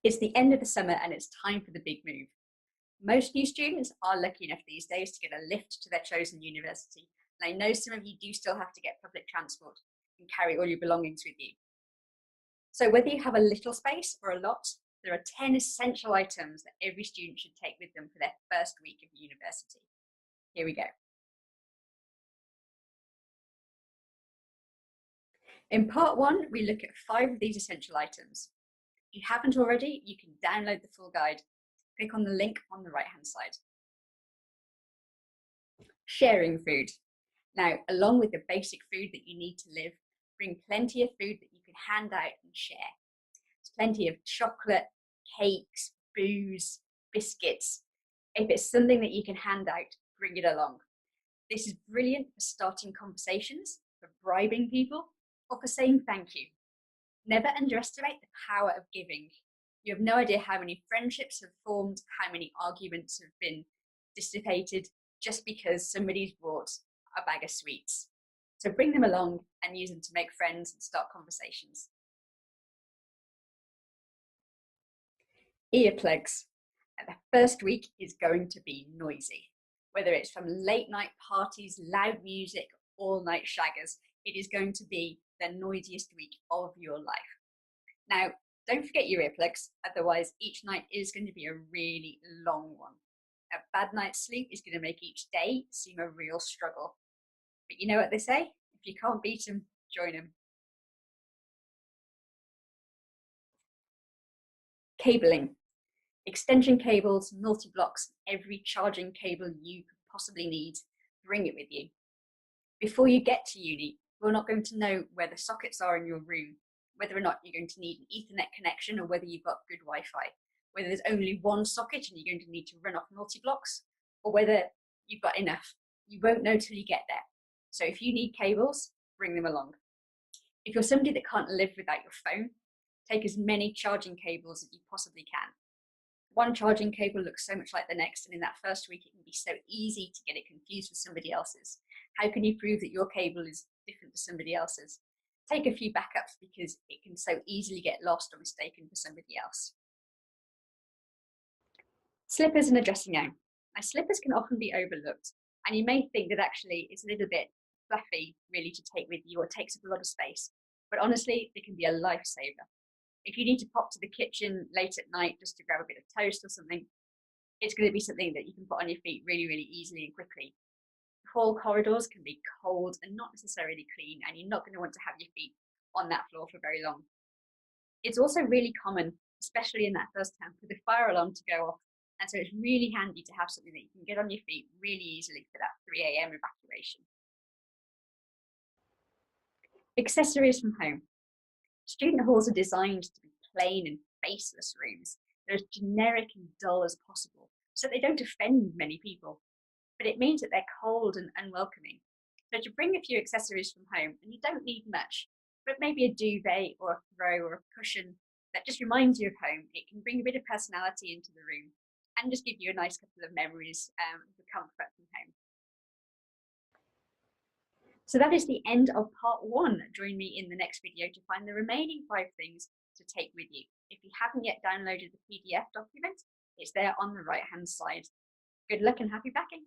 It's the end of the summer and it's time for the big move. Most new students are lucky enough these days to get a lift to their chosen university, and I know some of you do still have to get public transport and carry all your belongings with you. So whether you have a little space or a lot, there are 10 essential items that every student should take with them for their first week of university. Here we go. In part 1, we look at 5 of these essential items. If you haven't already, you can download the full guide. Click on the link on the right-hand side. Sharing food. Now, along with the basic food that you need to live, bring plenty of food that you can hand out and share. There's plenty of chocolate, cakes, booze, biscuits. If it's something that you can hand out, bring it along. This is brilliant for starting conversations, for bribing people, or for saying thank you. Never underestimate the power of giving. You have no idea how many friendships have formed, how many arguments have been dissipated just because somebody's brought a bag of sweets. So bring them along and use them to make friends and start conversations. Earplugs. The first week is going to be noisy. Whether it's from late night parties, loud music, all night shaggers, it is going to be the noisiest week of your life. Now, don't forget your earplugs, otherwise each night is going to be a really long one. A bad night's sleep is going to make each day seem a real struggle. But you know what they say? If you can't beat them, join them. Cabling. Extension cables, multi-blocks, every charging cable you could possibly need, bring it with you. Before you get to uni, you're not going to know where the sockets are in your room, whether or not you're going to need an Ethernet connection or whether you've got good Wi-Fi, whether there's only one socket and you're going to need to run off multi-blocks, or whether you've got enough. You won't know till you get there. So if you need cables, bring them along. If you're somebody that can't live without your phone, take as many charging cables as you possibly can. One charging cable looks so much like the next, and in that first week it can be so easy to get it confused with somebody else's. How can you prove that your cable is different to somebody else's? Take a few backups because it can so easily get lost or mistaken for somebody else. Slippers and a dressing gown. Now, slippers can often be overlooked, and you may think that actually it's a little bit fluffy really to take with you or takes up a lot of space, but honestly they can be a lifesaver. If you need to pop to the kitchen late at night just to grab a bit of toast or something, it's going to be something that you can put on your feet really, really easily and quickly. Hall corridors can be cold and not necessarily clean, and you're not going to want to have your feet on that floor for very long. It's also really common, especially in that first term, for the fire alarm to go off, and so it's really handy to have something that you can get on your feet really easily for that 3 a.m. evacuation. Accessories from home. Student halls are designed to be plain and faceless rooms. They're as generic and dull as possible, so they don't offend many people. But it means that they're cold and unwelcoming. So to bring a few accessories from home, and you don't need much, but maybe a duvet or a throw or a cushion that just reminds you of home, it can bring a bit of personality into the room and just give you a nice couple of memories of the comfort from home. So that is the end of part 1. Join me in the next video to find the remaining 5 things to take with you. If you haven't yet downloaded the PDF document, it's there on the right-hand side. Good luck and happy packing!